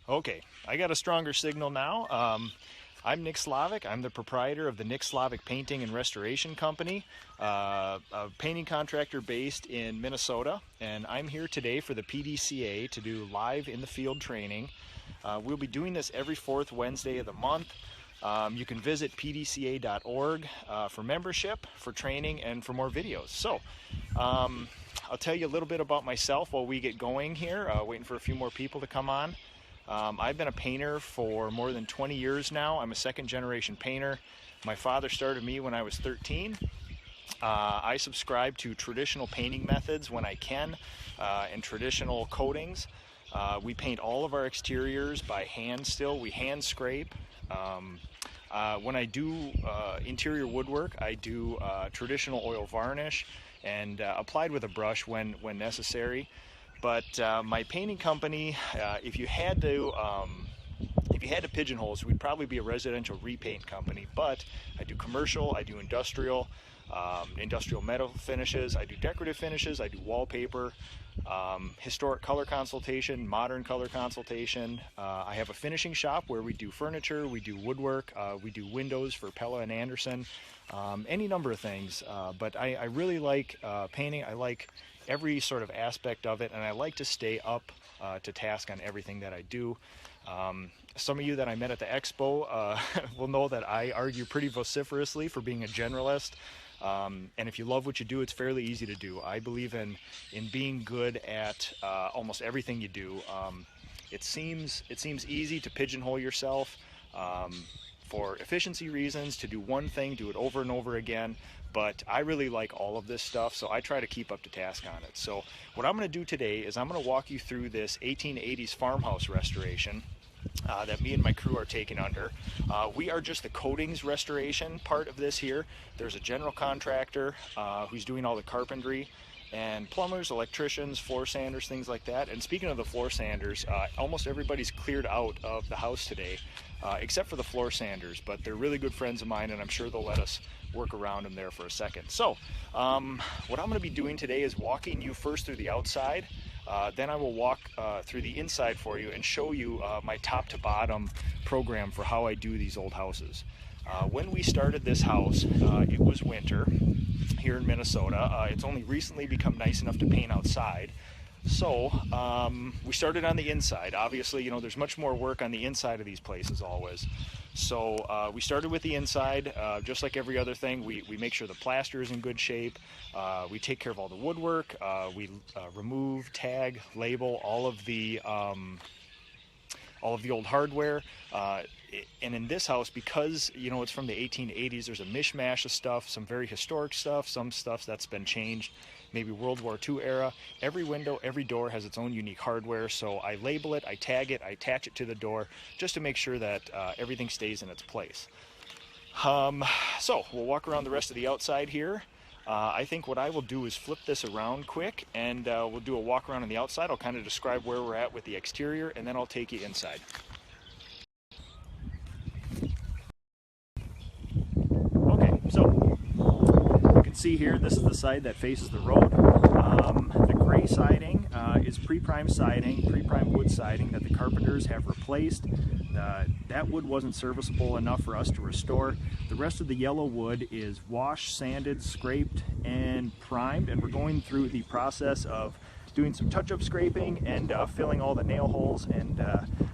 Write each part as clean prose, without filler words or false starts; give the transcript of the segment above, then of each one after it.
Okay, I got a stronger signal now. I'm Nick Slavic. I'm the proprietor of the Nick Slavic Painting and Restoration Company, a painting contractor based in Minnesota, and I'm here today for the PDCA to do live in the field training. We'll be doing this every fourth Wednesday of the month. You can visit pdca.org for membership, for training, and for more videos. So, I'll tell you a little bit about myself while we get going here, waiting for a few more people to come on. I've been a painter for more than 20 years now. I'm a second generation painter. My father started me when I was 13. I subscribe to traditional painting methods when I can, and traditional coatings. We paint all of our exteriors by hand still. We hand scrape. When I do interior woodwork, I do traditional oil varnish and applied with a brush when necessary. But my painting company, if you had to pigeonhole us, we'd probably be a residential repaint company. But I do commercial, I do industrial metal finishes, I do decorative finishes, I do wallpaper, historic color consultation, modern color consultation. I have a finishing shop where we do furniture, we do woodwork, we do windows for Pella and Anderson, any number of things. But I really like painting. I like every sort of aspect of it, and I like to stay up to task on everything that I do. Some of you that I met at the expo will know that I argue pretty vociferously for being a generalist. And if you love what you do, it's fairly easy to do. I believe in being good at almost everything you do. It seems easy to pigeonhole yourself for efficiency reasons, to do one thing, do it over and over again. But I really like all of this stuff, so I try to keep up to task on it. So what I'm going to do today is I'm going to walk you through this 1880s farmhouse restoration that me and my crew are taking under. We are just the coatings restoration part of this here. There's a general contractor who's doing all the carpentry, and plumbers, electricians, floor sanders, things like that. And speaking of the floor sanders, almost everybody's cleared out of the house today, except for the floor sanders, but they're really good friends of mine, and I'm sure they'll let us work around them there for a second. So what I'm going to be doing today is walking you first through the outside. Then I will walk through the inside for you and show you my top to bottom program for how I do these old houses. When we started this house, it was winter here in Minnesota. It's only recently become nice enough to paint outside. So we started on the inside. Obviously, you know, there's much more work on the inside of these places always. So we started with the inside, just like every other thing. We make sure the plaster is in good shape. We take care of all the woodwork. We remove, tag, label all of the old hardware. And in this house, because you know it's from the 1880s, there's a mishmash of stuff, some very historic stuff, some stuff that's been changed, maybe World War II era. Every window, every door has its own unique hardware, so I label it, I tag it, I attach it to the door, just to make sure that everything stays in its place. So we'll walk around the rest of the outside here. I think what I will do is flip this around quick, and we'll do a walk around on the outside. I'll kind of describe where we're at with the exterior, and then I'll take you inside. Okay, so you can see here, this is the side that faces the road. The gray siding is pre-prime siding, pre-prime wood siding that the carpenters have replaced. That wood wasn't serviceable enough for us to restore. The rest of the yellow wood is washed, sanded, scraped, and primed, and we're going through the process of doing some touch-up scraping and filling all the nail holes. And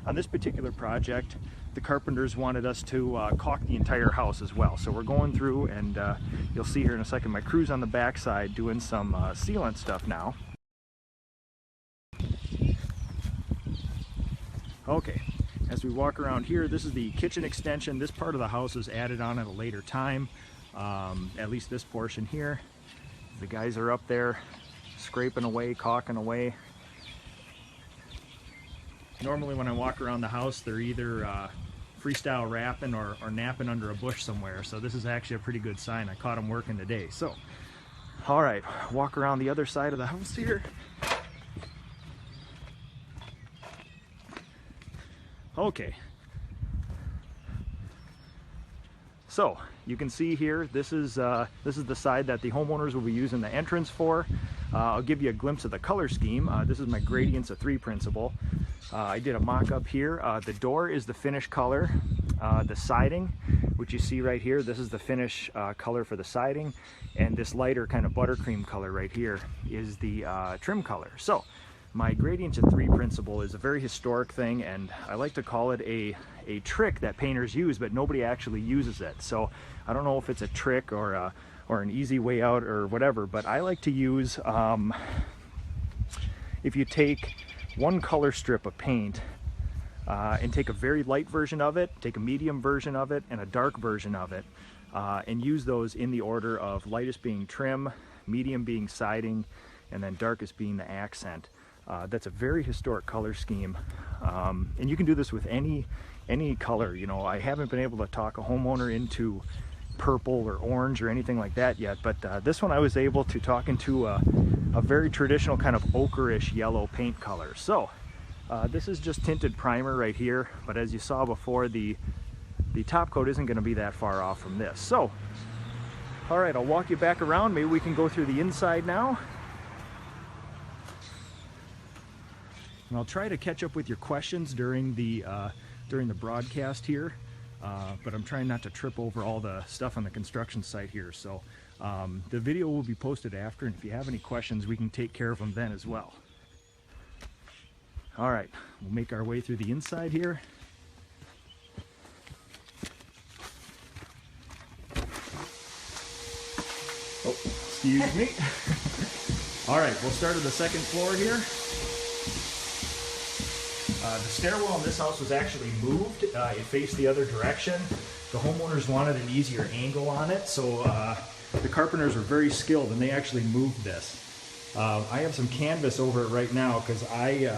on this particular project, the carpenters wanted us to caulk the entire house as well. So we're going through, and you'll see here in a second, my crew's on the back side doing some sealant stuff now. Okay, as we walk around here, this is the kitchen extension. This part of the house is added on at a later time, at least this portion here. The guys are up there scraping away, caulking away. Normally when I walk around the house, they're either freestyle rapping or napping under a bush somewhere, so this is actually a pretty good sign. I caught them working today. So, all right, walk around the other side of the house here. Okay, so you can see here, this is the side that the homeowners will be using the entrance for. I'll give you a glimpse of the color scheme. This is my gradients of 3 principle. I did a mock-up here. The door is the finish color. The siding, which you see right here, this is the finish color for the siding, and this lighter kind of buttercream color right here is the trim color. So my gradient to 3 principle is a very historic thing, and I like to call it a trick that painters use, but nobody actually uses it. So I don't know if it's a trick or an easy way out or whatever, but I like to use, if you take one color strip of paint and take a very light version of it, take a medium version of it, and a dark version of it, and use those in the order of lightest being trim, medium being siding, and then darkest being the accent. That's a very historic color scheme, and you can do this with any color. You know, I haven't been able to talk a homeowner into purple or orange or anything like that yet, but this one I was able to talk into a very traditional kind of ochreish yellow paint color. So this is just tinted primer right here, but as you saw before, the top coat isn't going to be that far off from this. So all right, I'll walk you back around. Maybe we can go through the inside now, and I'll try to catch up with your questions during the broadcast here. But I'm trying not to trip over all the stuff on the construction site here. So the video will be posted after, and if you have any questions, we can take care of them then as well. All right, we'll make our way through the inside here. Oh, excuse me. All right, we'll start at the second floor here. The stairwell in this house was actually moved. It faced the other direction. The homeowners wanted an easier angle on it, so the carpenters were very skilled, and they actually moved this. I have some canvas over it right now because I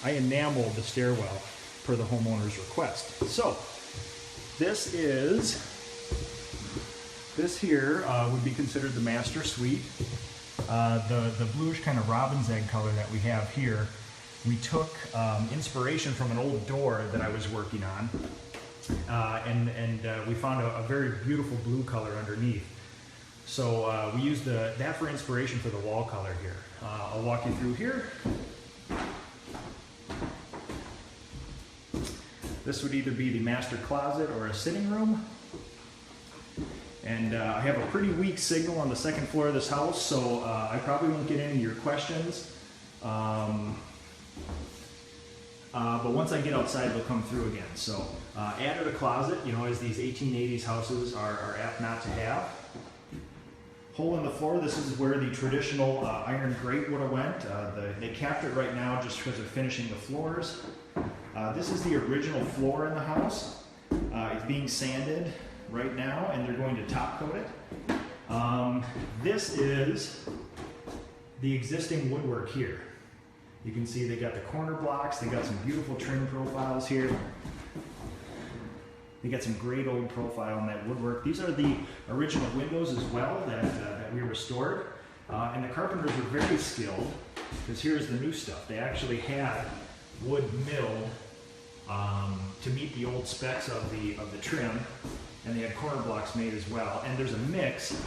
enameled the stairwell per the homeowner's request. So this here would be considered the master suite. The bluish kind of robin's egg color that we have here, we took inspiration from an old door that I was working on, and we found a very beautiful blue color underneath. So we used that for inspiration for the wall color here. I'll walk you through here. This would either be the master closet or a sitting room. And I have a pretty weak signal on the second floor of this house, so I probably won't get any of your questions. But once I get outside, they'll come through again. So added a closet, you know, as these 1880s houses are apt not to have. Hole in the floor, this is where the traditional iron grate would have went. They capped it right now just because they're finishing the floors. This is the original floor in the house. It's being sanded right now, and they're going to top coat it. This is the existing woodwork here. You can see they got the corner blocks, they got some beautiful trim profiles here. They got some great old profile in that woodwork. These are the original windows as well that we restored. And the carpenters were very skilled, because here's the new stuff. They actually had wood milled to meet the old specs of the trim, and they had corner blocks made as well. And there's a mix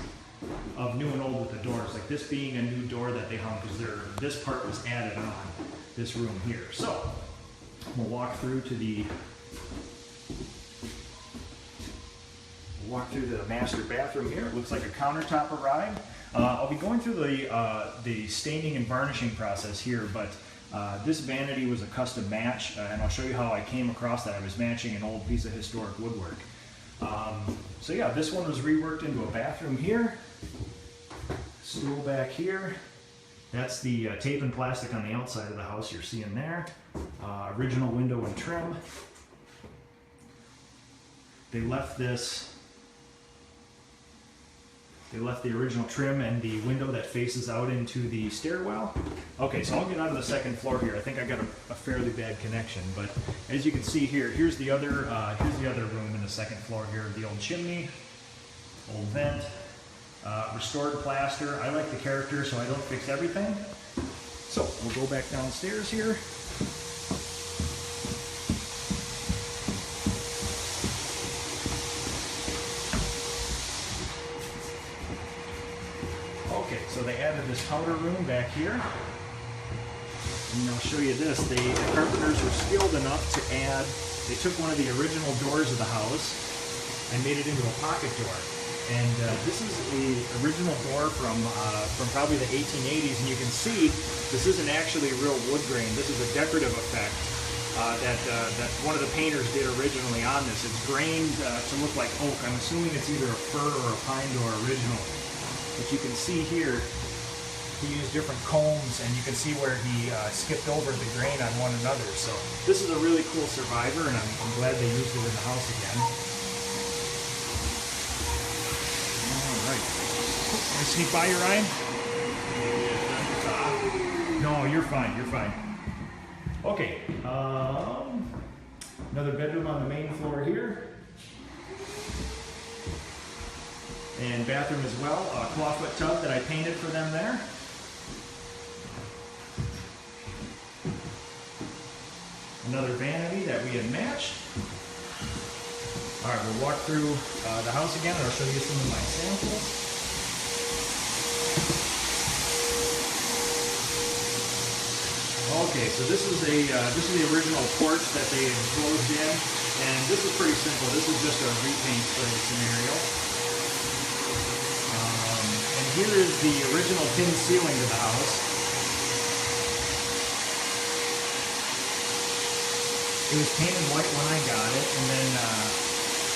of new and old with the doors, like this being a new door that they hung because this part was added on this room here. So we'll walk through to the master bathroom here. It looks like a countertop arrived. I'll be going through the staining and varnishing process here, but this vanity was a custom match, and I'll show you how I came across that. I was matching an old piece of historic woodwork. So yeah, this one was reworked into a bathroom here. Stool back here. That's the tape and plastic on the outside of the house you're seeing there. Original window and trim. They left the original trim and the window that faces out into the stairwell. Okay, so I'll get onto the second floor here. I think I got a fairly bad connection, but as you can see here, here's the other room in the second floor here. The old chimney, old vent, restored plaster. I like the character, so I don't fix everything. So we'll go back downstairs here. Okay, so they added this powder room back here. And I'll show you this. The carpenters were skilled enough to add, they took one of the original doors of the house and made it into a pocket door. And this is a original door from probably the 1880s, and you can see this isn't actually real wood grain. This is a decorative effect that one of the painters did originally on this. It's grained to look like oak. I'm assuming it's either a fir or a pine door original. But you can see here, he used different combs, and you can see where he skipped over the grain on one another. So this is a really cool survivor, and I'm glad they used it in the house again. Can I sneak by you, Ryan? No, you're fine, you're fine. Okay, another bedroom on the main floor here. And bathroom as well, a clawfoot tub that I painted for them there. Another vanity that we had matched. All right, we'll walk through the house again, and I'll show you some of my samples. Okay, so this is the original porch that they enclosed in, and this is pretty simple. This is just a repaint sort of scenario. And here is the original thin ceiling to the house. It was painted white when I got it, and then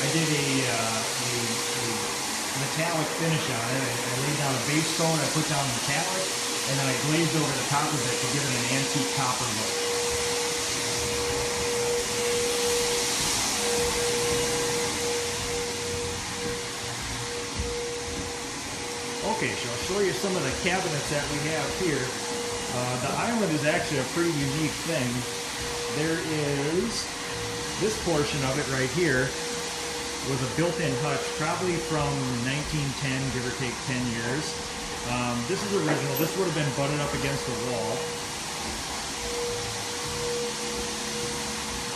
I did a metallic finish on it. I laid down a base stone, I put down metallic, and then I glazed over the top of it to give it an antique copper look. Okay, so I'll show you some of the cabinets that we have here. The island is actually a pretty unique thing. There is this portion of it right here was a built-in hutch, probably from 1910, give or take 10 years. This is original. This would have been butted up against the wall.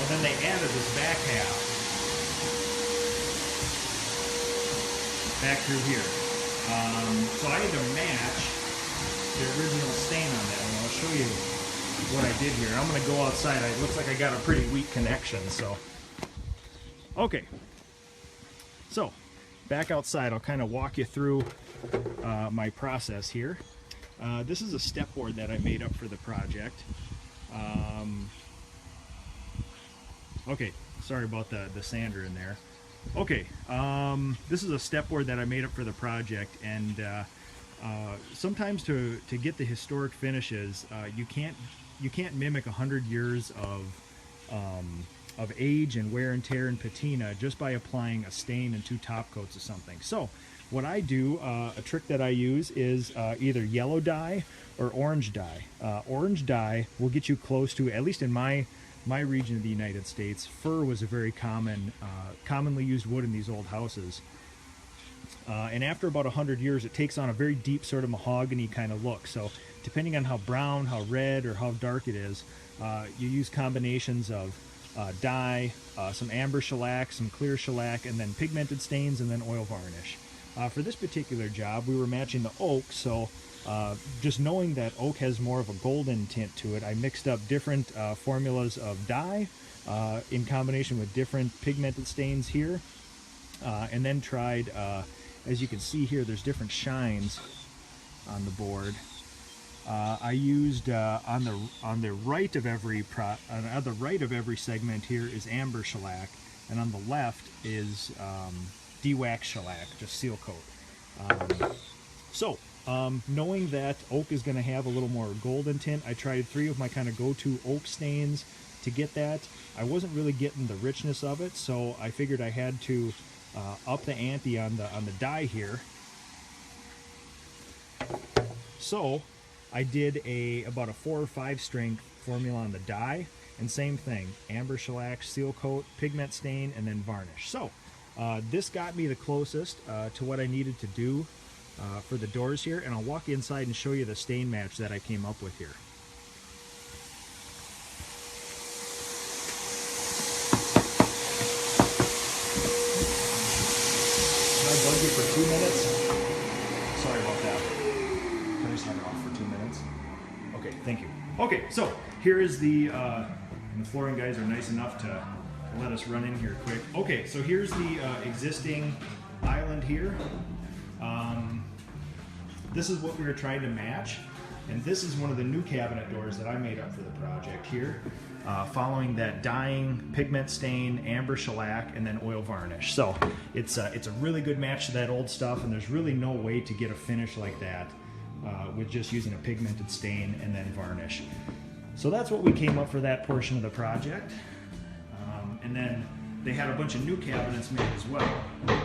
And then they added this back half back through here. So I had to match the original stain on that, and I'll show you what I did here. I'm going to go outside. It looks like I got a pretty weak connection, so. Okay. So, back outside, I'll kind of walk you through my process here. This is a step board that I made up for the project. Okay, sorry about the sander in there. Okay, this is a step board that I made up for the project, and sometimes to get the historic finishes, you can't mimic 100 years of age and wear and tear and patina just by applying a stain and 2 top coats of something. So what I do, a trick that I use is either yellow dye or orange dye. Orange dye will get you close to, at least in my region of the United States, fir was a very commonly used wood in these old houses. And after about 100 years, it takes on a very deep sort of mahogany kind of look. So depending on how brown, how red, or how dark it is, you use combinations of dye, some amber shellac, some clear shellac, and then pigmented stains, and then oil varnish. For this particular job, we were matching the oak, so just knowing that oak has more of a golden tint to it, I mixed up different formulas of dye in combination with different pigmented stains here, and then tried, as you can see here, there's different shines on the board. I used on the right of every segment here is amber shellac, and on the left is de-wax shellac, just seal coat. Knowing that oak is going to have a little more golden tint, I tried 3 of my kind of go-to oak stains to get that. I wasn't really getting the richness of it, so I figured I had to up the ante on the dye here. So I did about a 4 or 5 strength formula on the dye, and same thing, amber shellac, seal coat, pigment stain, and then varnish. So this got me the closest to what I needed to do for the doors here, and I'll walk inside and show you the stain match that I came up with here. Can I bug you for 2 minutes? Sorry about that. Can I just have it off for 2 minutes? Okay, thank you. Okay, so here is the flooring guys are nice enough to let us run in here quick. Okay, so here's the existing island here. This is what we were trying to match, and this is one of the new cabinet doors that I made up for the project here, following that dyeing, pigment stain, amber shellac, and then oil varnish. So it's a really good match to that old stuff, and there's really no way to get a finish like that with just using a pigmented stain and then varnish. So that's what we came up for that portion of the project. And then they had a bunch of new cabinets made as well, and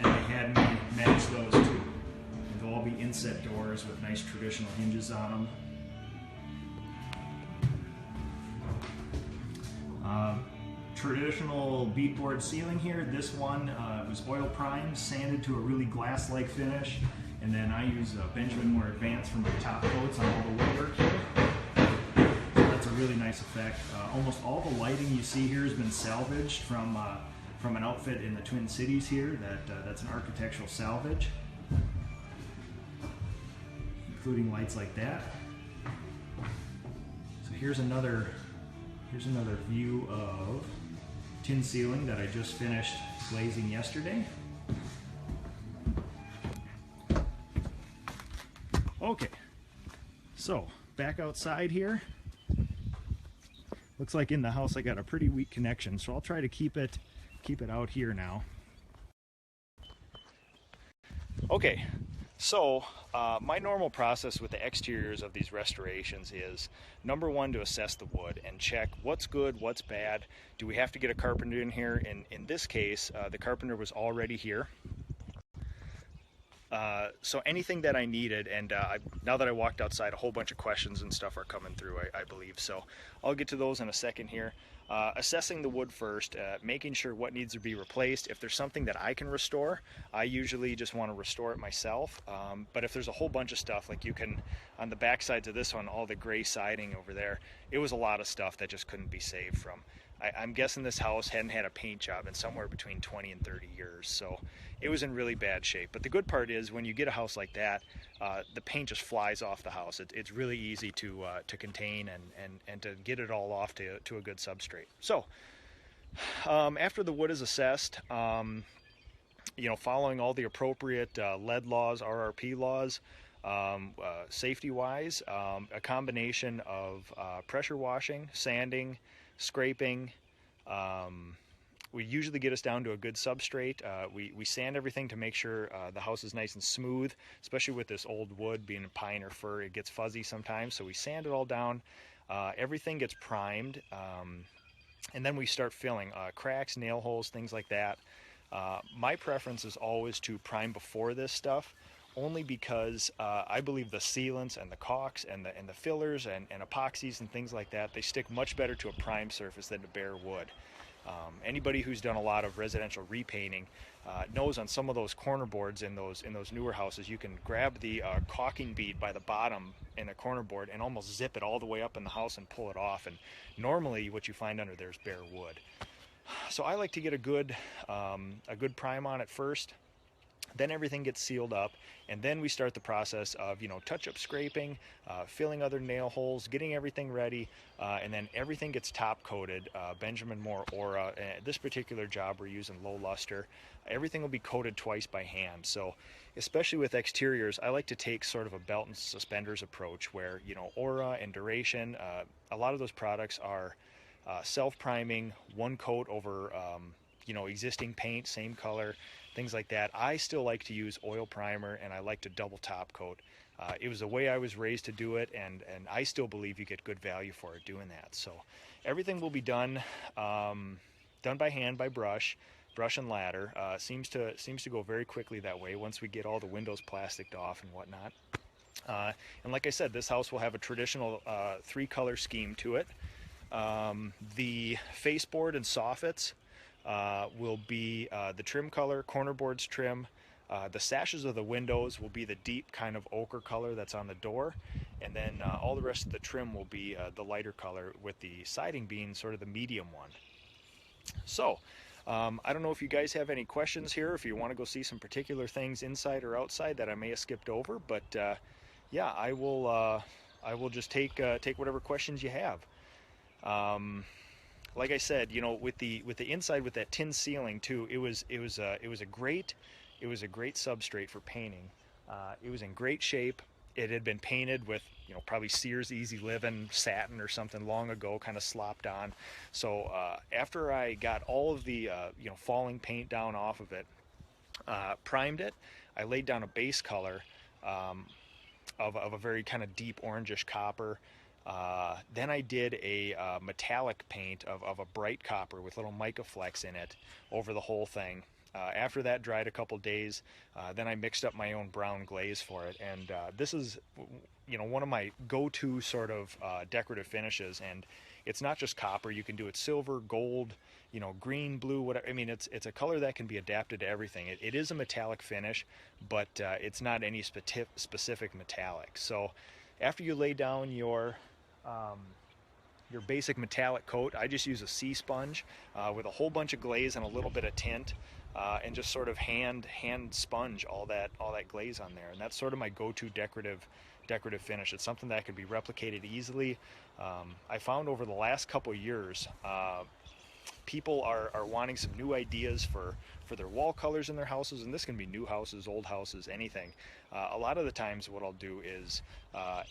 they had me match those too. They'll all be inset doors with nice traditional hinges on them. Traditional beadboard ceiling here. This one was oil primed, sanded to a really glass-like finish, and then I use Benjamin more advanced for my top coats on all the woodwork here. So that's a really nice effect. Almost all the lighting you see here has been salvaged from an outfit in the Twin Cities here. That's an architectural salvage, including lights like that. So here's another view of tin ceiling that I just finished glazing yesterday. Okay, so back outside here. Looks like in the house I got a pretty weak connection, so I'll try to keep it out here now. Okay, so my normal process with the exteriors of these restorations is, number one, to assess the wood and check what's good, what's bad. Do we have to get a carpenter in here? In this case, the carpenter was already here. So anything that I needed, and now that I walked outside, a whole bunch of questions and stuff are coming through, I believe. So I'll get to those in a second here. Assessing the wood first, making sure what needs to be replaced. If there's something that I can restore, I usually just want to restore it myself. But if there's a whole bunch of stuff, like you can, on the back sides of this one, all the gray siding over there, it was a lot of stuff that just couldn't be saved from. I'm guessing this house hadn't had a paint job in somewhere between 20 and 30 years, so it was in really bad shape. But the good part is, when you get a house like that, the paint just flies off the house. It's really easy to contain and to get it all off to a good substrate. So after the wood is assessed, following all the appropriate lead laws, RRP laws, safety-wise, a combination of pressure washing, sanding, scraping. We usually get us down to a good substrate. We sand everything to make sure the house is nice and smooth, especially with this old wood being pine or fir. It gets fuzzy sometimes, so we sand it all down. Everything gets primed, and then we start filling cracks, nail holes, things like that. My preference is always to prime before this stuff, only because I believe the sealants and the caulks and the fillers and epoxies and things like that, they stick much better to a primed surface than to bare wood. Anybody who's done a lot of residential repainting knows on some of those corner boards in those newer houses, you can grab the caulking bead by the bottom in a corner board and almost zip it all the way up in the house and pull it off. And normally what you find under there is bare wood. So I like to get a good prime on it first. Then everything gets sealed up, and then we start the process of, touch-up scraping, filling other nail holes, getting everything ready, and then everything gets top-coated. Benjamin Moore Aura. This particular job, we're using low luster. Everything will be coated twice by hand. So, especially with exteriors, I like to take sort of a belt and suspenders approach where, Aura and Duration, a lot of those products are self-priming, one coat over, existing paint, same color, things like that. I still like to use oil primer, and I like to double top coat. It was the way I was raised to do it, and I still believe you get good value for it doing that. So everything will be done by hand, by brush and ladder. Seems to go very quickly that way once we get all the windows plasticed off and whatnot. And like I said, this house will have a traditional 3-color scheme to it. The faceboard and soffits will be the trim color, corner boards trim. The sashes of the windows will be the deep kind of ochre color that's on the door, and then all the rest of the trim will be the lighter color, with the siding being sort of the medium one. So I don't know if you guys have any questions here, if you want to go see some particular things inside or outside that I may have skipped over, but yeah, I will I will just take whatever questions you have. Like I said, you know, with the inside with that tin ceiling too, it was a great substrate for painting. It was in great shape. It had been painted with, you know, probably Sears Easy Living satin or something long ago, kind of slopped on. So after I got all of the you know, falling paint down off of it, primed it, I laid down a base color of a very kind of deep orangish copper. Then I did a metallic paint of a bright copper with little mica flecks in it over the whole thing. After that dried a couple days, then I mixed up my own brown glaze for it, and this is, you know, one of my go-to sort of decorative finishes. And it's not just copper; you can do it silver, gold, you know, green, blue, whatever. I mean, it's a color that can be adapted to everything. It is a metallic finish, but it's not any specific metallic. So after you lay down your basic metallic coat, I just use a sea sponge with a whole bunch of glaze and a little bit of tint, and just sort of hand sponge all that glaze on there. And that's sort of my go-to decorative finish. It's something that could be replicated easily. I found over the last couple years, people are wanting some new ideas for their wall colors in their houses, and this can be new houses, old houses, anything. A lot of the times what I'll do is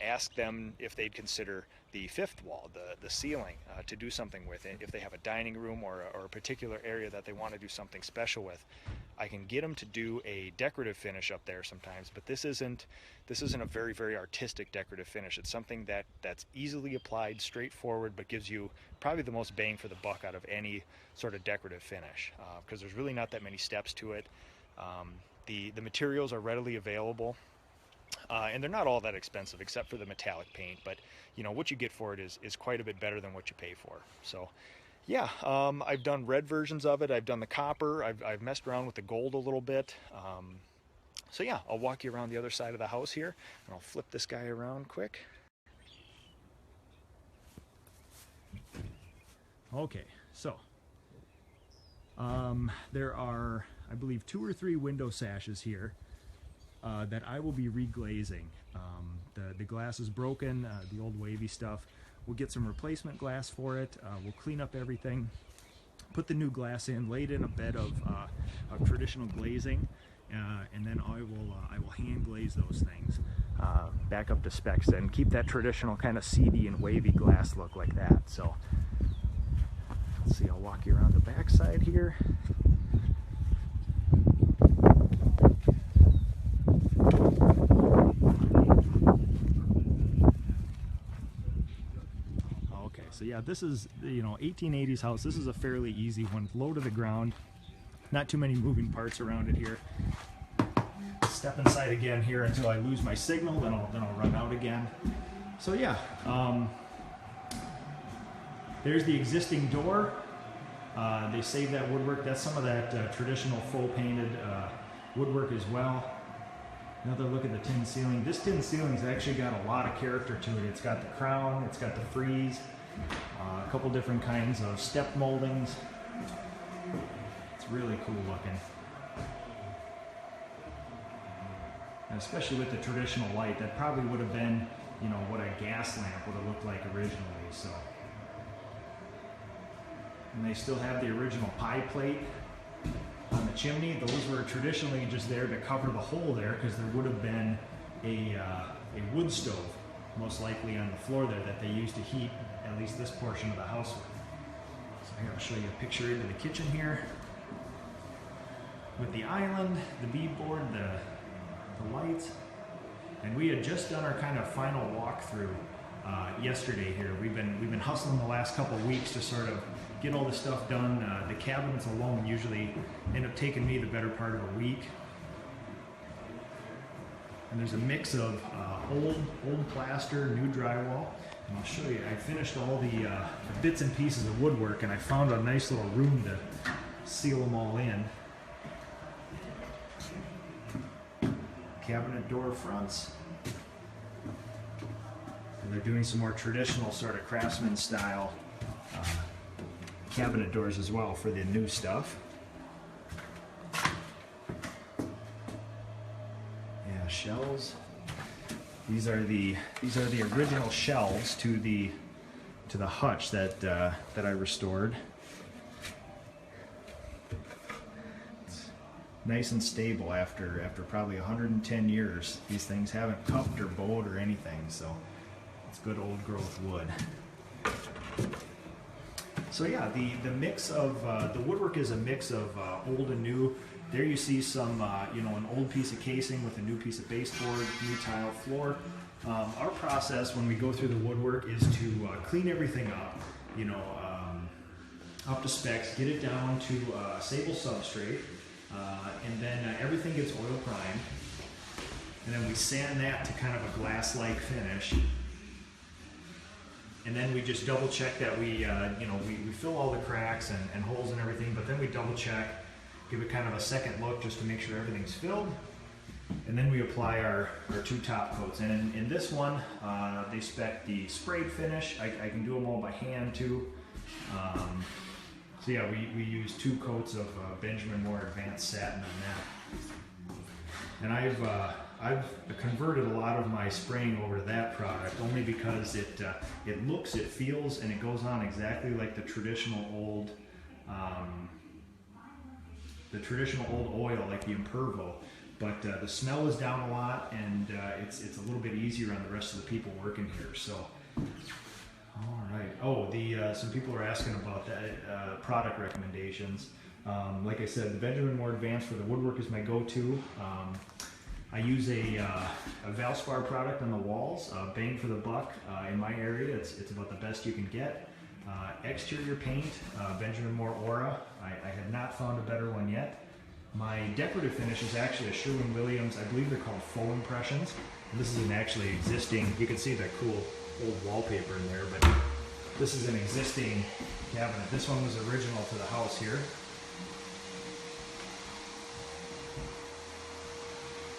ask them if they'd consider the fifth wall, the ceiling, to do something with it. If they have a dining room or a particular area that they want to do something special with, I can get them to do a decorative finish up there sometimes, but this isn't a very, very artistic decorative finish. It's something that's easily applied, straightforward, but gives you probably the most bang for the buck out of any sort of decorative finish, because there's really not that many steps to it. The materials are readily available, and they're not all that expensive except for the metallic paint, but you know, what you get for it is quite a bit better than what you pay for. So yeah, I've done red versions of it. I've done the copper. I've messed around with the gold a little bit. So yeah, I'll walk you around the other side of the house here, and I'll flip this guy around quick. Okay, so there are, I believe, 2 or 3 window sashes here that I will be reglazing. The glass is broken, the old wavy stuff. We'll get some replacement glass for it. We'll clean up everything, put the new glass in, lay it in a bed of traditional glazing, and then I will hand glaze those things back up to specs and keep that traditional kind of seedy and wavy glass look like that. So let's see, I'll walk you around the back side here. Okay, so yeah, this is, you know, 1880s house. This is a fairly easy one, low to the ground. Not too many moving parts around it here. Step inside again here until I lose my signal, then I'll run out again. So yeah, there's the existing door. They saved that woodwork. That's some of that traditional full painted woodwork as well. Another look at the tin ceiling. This tin ceiling's actually got a lot of character to it. It's got the crown, it's got the frieze, a couple different kinds of step moldings. It's really cool looking. And especially with the traditional light, that probably would have been, you know, what a gas lamp would have looked like originally. So, and they still have the original pie plate on the chimney. Those were traditionally just there to cover the hole there, because there would have been a wood stove, most likely on the floor there, that they used to heat at least this portion of the house with. So here, I'll show you a picture into the kitchen here with the island, the beadboard, the lights. And we had just done our kind of final walkthrough yesterday here. We've been hustling the last couple of weeks to sort of get all this stuff done. The cabinets alone usually end up taking me the better part of a week. And there's a mix of old plaster, new drywall. And I'll show you, I finished all the bits and pieces of woodwork, and I found a nice little room to seal them all in. Cabinet door fronts. And they're doing some more traditional sort of craftsman style cabinet doors as well for the new stuff. Yeah, shelves. These are the original shelves to the hutch that I restored. It's nice and stable after probably 110 years. These things haven't cupped or bowed or anything, so it's good old growth wood. So yeah, the mix of the woodwork is a mix of old and new. There you see some, an old piece of casing with a new piece of baseboard, new tile floor. Our process when we go through the woodwork is to clean everything up, up to specs, get it down to sable substrate, and then everything gets oil primed. And then we sand that to kind of a glass-like finish. And then we just double check that we fill all the cracks and holes and everything, but then we double check, give it kind of a second look just to make sure everything's filled. And then we apply our two top coats. And in this one, they spec the sprayed finish. I can do them all by hand too. So yeah, we use 2 coats of Benjamin Moore Advanced Satin on that. And I've converted a lot of my spraying over to that product only because it looks, it feels, and it goes on exactly like the traditional old oil, like the Impervo. But the smell is down a lot, and it's a little bit easier on the rest of the people working here. So, all right. Oh, some people are asking about that product recommendations. Like I said, the Benjamin Moore Advanced for the woodwork is my go-to. I use a Valspar product on the walls, bang for the buck. In my area, it's about the best you can get. Exterior paint, Benjamin Moore Aura. I have not found a better one yet. My decorative finish is actually a Sherwin-Williams, I believe they're called Faux Impressions. And this is an actually existing, you can see that cool old wallpaper in there, but this is an existing cabinet. This one was original to the house here.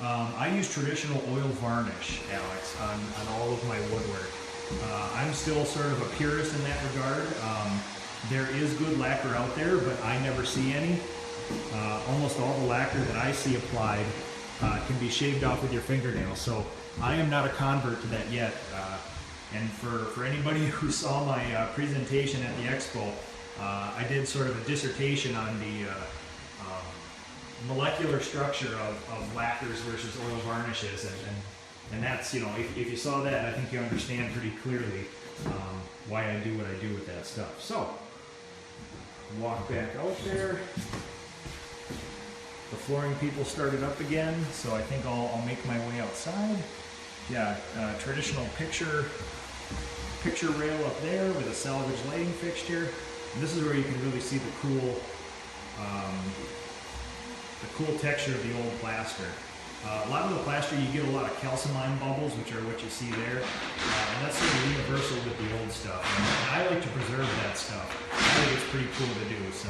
I use traditional oil varnish, Alex, on all of my woodwork. I'm still sort of a purist in that regard. There is good lacquer out there, but I never see any. Almost all the lacquer that I see applied can be shaved off with your fingernails, so I am not a convert to that yet. And for anybody who saw my presentation at the expo, I did sort of a dissertation on the molecular structure of lacquers versus oil varnishes, and that's, if you saw that, I think you understand pretty clearly why I do what I do with that stuff. So, walk back out there. The flooring people started up again, so I think I'll make my way outside. Yeah, traditional picture rail up there with a salvage lighting fixture. And this is where you can really see the cool texture of the old plaster. A lot of the plaster, you get a lot of calcimine bubbles, which are what you see there. And that's sort of universal with the old stuff. And I like to preserve that stuff. I think it's pretty cool to do. So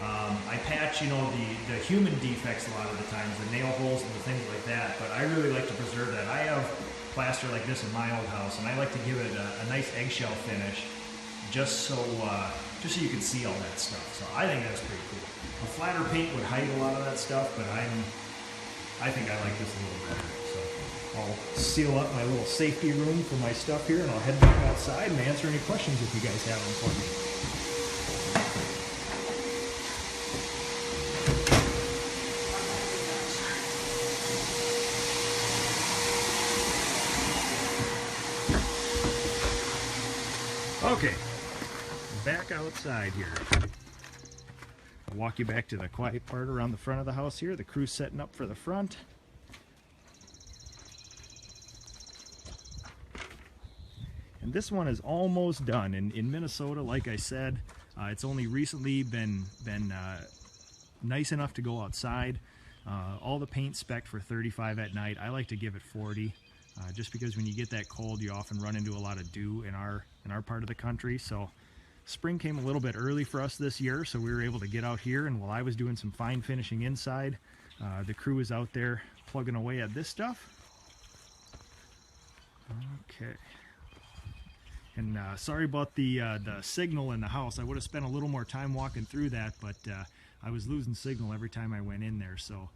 I patch, the human defects a lot of the times, the nail holes and the things like that. But I really like to preserve that. I have plaster like this in my old house, and I like to give it a nice eggshell finish, just so you can see all that stuff. So I think that's pretty cool. A flatter paint would hide a lot of that stuff, but I think I like this a little better. So I'll seal up my little safety room for my stuff here, and I'll head back outside and answer any questions if you guys have them for me. Okay, back outside here. I'll walk you back to the quiet part around the front of the house here. The crew's setting up for the front. And this one is almost done. In Minnesota, like I said, it's only recently been nice enough to go outside. All the paint spec'd for 35 at night. I like to give it 40. Just because when you get that cold, you often run into a lot of dew in our part of the country. So spring came a little bit early for us this year, so we were able to get out here, and while I was doing some fine finishing inside, the crew was out there plugging away at this stuff. Okay. And sorry about the signal in the house. I would have spent a little more time walking through that, but I was losing signal every time I went in there. So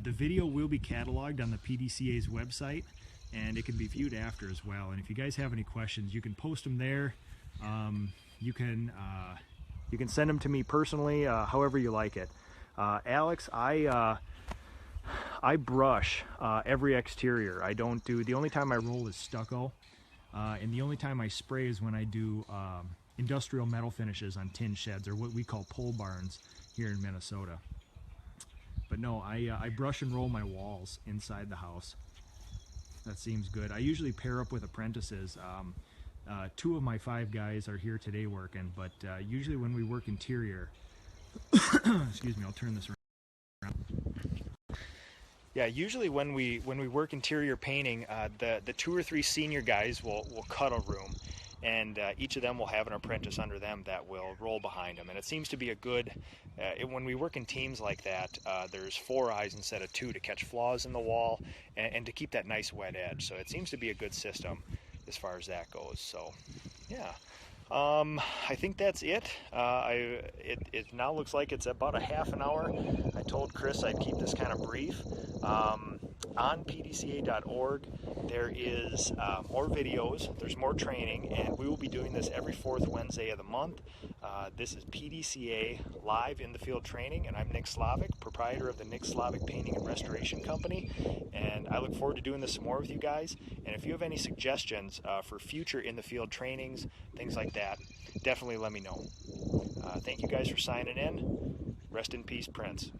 the video will be cataloged on the PDCA's website. and it can be viewed after as well. And if you guys have any questions, you can post them there. You can send them to me personally, however you like it. Alex, I brush every exterior. I don't do, the only time I roll is stucco, and the only time I spray is when I do industrial metal finishes on tin sheds, or what we call pole barns here in Minnesota. But no, I brush and roll my walls inside the house. That seems good. I usually pair up with apprentices. 2 of my 5 guys are here today working, but usually when we work interior, excuse me, I'll turn this around. Yeah, usually when we work interior painting, the 2 or 3 senior guys will cut a room, and each of them will have an apprentice under them that will roll behind them. And it seems to be a good, when we work in teams like that, there's 4 eyes instead of 2 to catch flaws in the wall and to keep that nice wet edge. So it seems to be a good system as far as that goes. So yeah, I think that's it. It now looks like it's about a half an hour. I told Chris I'd keep this kind of brief. On pdca.org there is more videos, there's more training, and we will be doing this every 4th Wednesday of the month. This is PDCA Live in the Field Training, and I'm Nick Slavic, proprietor of the Nick Slavic Painting and Restoration Company, and I look forward to doing this some more with you guys. And if you have any suggestions for future in the field trainings, things like that, definitely let me know. Thank you guys for signing in. Rest in peace, Prince.